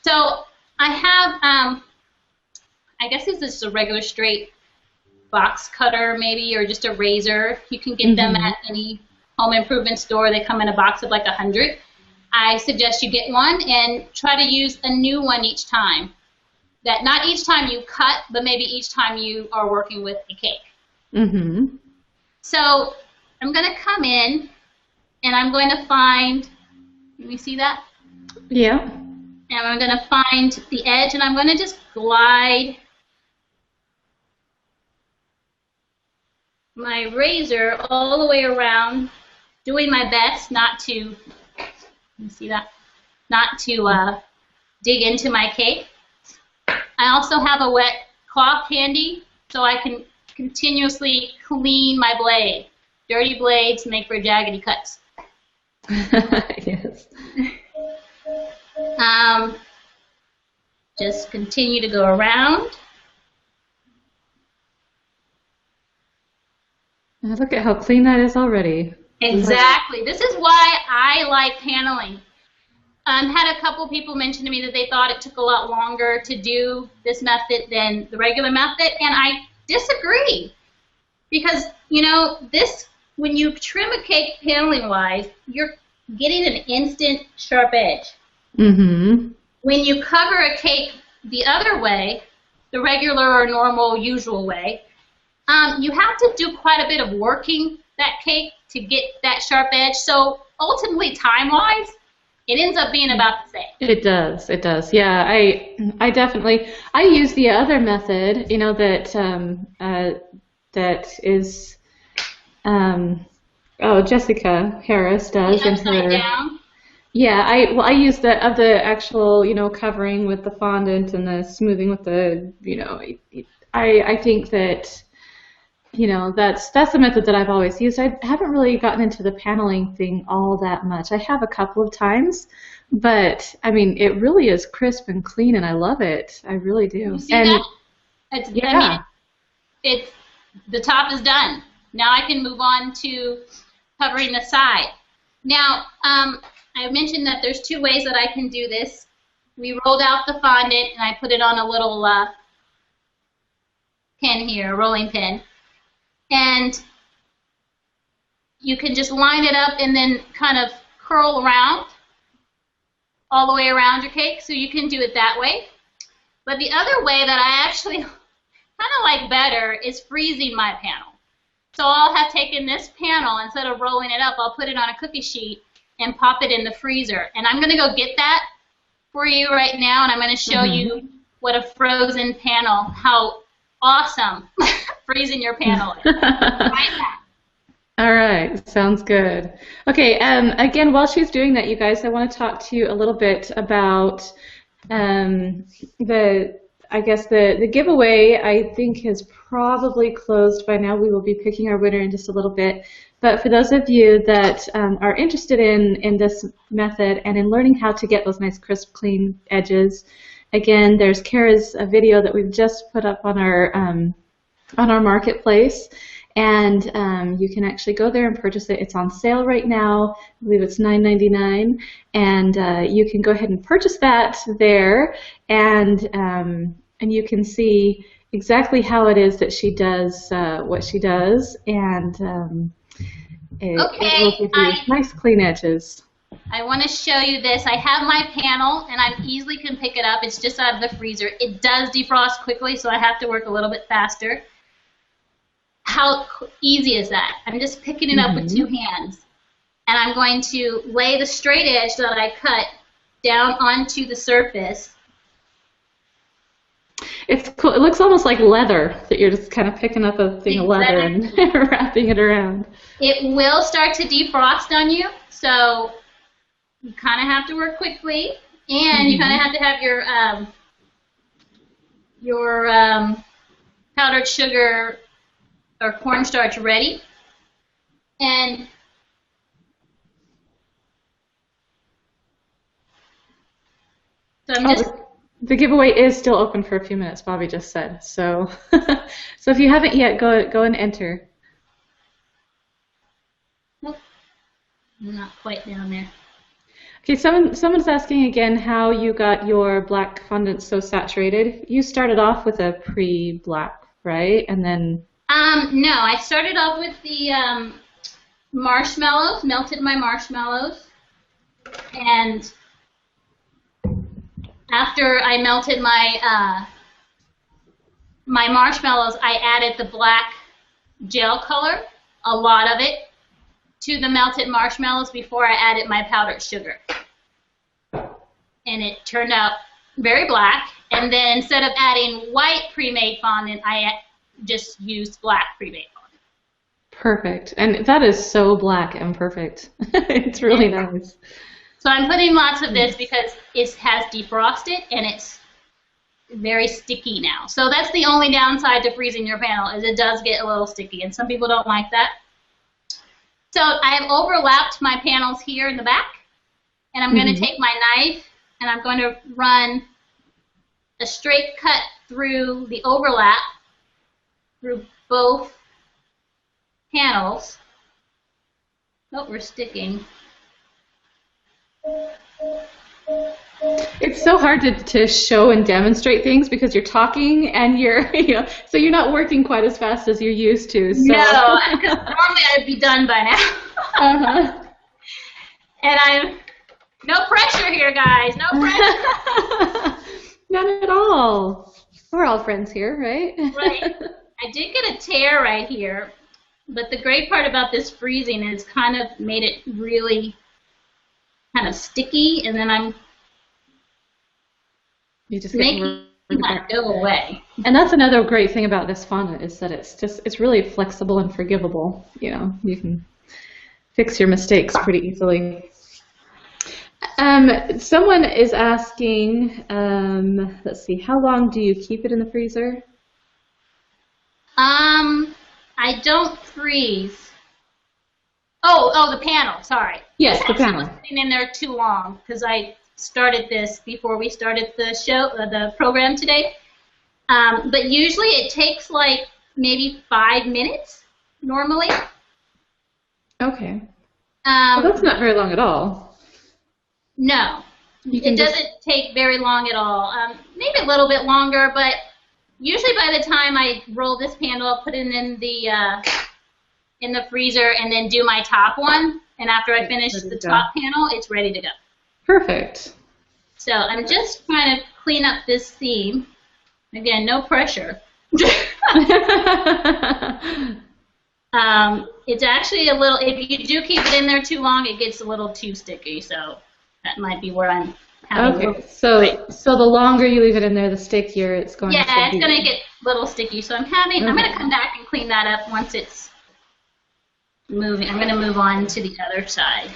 So I have, I guess this is a regular straight box cutter maybe, or just a razor. You can get them at any home improvement store. They come in a box of like 100. I suggest you get one and try to use a new one each time. That not each time you cut, but maybe each time you are working with a cake. So I'm going to come in and I'm going to find, can you see that? Yeah. And I'm going to find the edge and I'm going to just glide my razor all the way around, doing my best not to, you see that? Not to dig into my cake. I also have a wet cloth handy so I can continuously clean my blade. Dirty blades make for jaggedy cuts. Yes. Just continue to go around. Look at how clean that is already. Exactly. This is why I like paneling. Had a couple people mention to me that they thought it took a lot longer to do this method than the regular method, and I disagree. Because, you know, this, when you trim a cake paneling-wise, you're getting an instant sharp edge. When you cover a cake the other way, the regular or normal, usual way, you have to do quite a bit of working that cake to get that sharp edge. So ultimately, time-wise, it ends up being about the same. It does. It does. Yeah, I definitely, I use the other method, you know, that that is, Jessica Harris does in her. Down. Yeah, I use the actual, you know, covering with the fondant and the smoothing with the, you know, I think that, you know, that's the method that I've always used. I haven't really gotten into the paneling thing all that much. I have a couple of times, but I mean, it really is crisp and clean, and I love it. I really do. You see that? Yeah. I mean, it's the top is done. Now I can move on to covering the side. Now, I mentioned that there's two ways that I can do this. We rolled out the fondant, and I put it on a little pin here, a rolling pin. And you can just line it up and then kind of curl around all the way around your cake, so you can do it that way. But the other way that I actually kind of like better is freezing my panel. So I'll have taken this panel, instead of rolling it up, I'll put it on a cookie sheet and pop it in the freezer. And I'm going to go get that for you right now, and I'm going to show you what a frozen panel, how awesome freezing your panel is. All right, sounds good. Okay, again, while she's doing that, you guys, I want to talk to you a little bit about the giveaway. I think has probably closed by now. We will be picking our winner in just a little bit. But for those of you that are interested in this method and in learning how to get those nice crisp, clean edges, again, there's Kara's video that we've just put up on our marketplace, and you can actually go there and purchase it. It's on sale right now. I believe it's $9.99, and you can go ahead and purchase that there, and you can see exactly how it is that she does what she does, and it will give you nice clean edges. I want to show you this. I have my panel, and I easily can pick it up. It's just out of the freezer. It does defrost quickly, so I have to work a little bit faster. How easy is that? I'm just picking it up with two hands, and I'm going to lay the straight edge that I cut down onto the surface. It's cool. It looks almost like leather, that you're just kind of picking up a thing of leather and wrapping it around. It will start to defrost on you, so you kind of have to work quickly, and you kind of have to have your powdered sugar or cornstarch ready. And so I'm just... The giveaway is still open for a few minutes, Bobby just said. So, so if you haven't yet, go and enter. Nope. I'm not quite down there. Okay, someone's asking again how you got your black fondant so saturated. You started off with a pre-black, right? And then No, I started off with the marshmallows, melted my marshmallows, and after I melted my my marshmallows, I added the black gel color, a lot of it, to the melted marshmallows before I added my powdered sugar. And it turned out very black. And then instead of adding white pre-made fondant, I just used black pre-made fondant. perfect. And that is so black and perfect. It's really nice. So I'm putting lots of this because it has defrosted and it's very sticky now. So that's the only downside to freezing your panel, is it does get a little sticky, and some people don't like that. So I have overlapped my panels here in the back, and I'm going to take my knife and I'm going to run a straight cut through the overlap through both panels. Oh, we're sticking. It's so hard to show and demonstrate things because you're talking and you're, so you're not working quite as fast as you're used to. So. No, because normally I'd be done by now. And I'm, no pressure here, guys, no pressure. None at all. We're all friends here, right? Right. I did get a tear right here, but the great part about this freezing is kind of made it really kind of sticky, and then I'm making that go away. And that's another great thing about this fondant, is that it's really flexible and forgivable. You can fix your mistakes pretty easily. Someone is asking, let's see, how long do you keep it in the freezer? I don't freeze. Oh, the panel, sorry. Yes, the panel. I was sitting in there too long because I started this before we started the show, the program today. But usually it takes like maybe 5 minutes normally. Okay. Well, that's not very long at all. No, it doesn't take very long at all. Maybe a little bit longer, but usually by the time I roll this panel, I'll put it in the freezer and then do my top one. And after I finish the top panel, it's ready to go. Perfect. So I'm just trying to clean up this seam. Again, no pressure. It's actually a little, if you do keep it in there too long, it gets a little too sticky. So that might be where I'm having. Okay. So the longer you leave it in there, the stickier it's going to be. Yeah, it's going to get a little sticky. So I'm going to come back and clean that up once it's moving. I'm going to move on to the other side.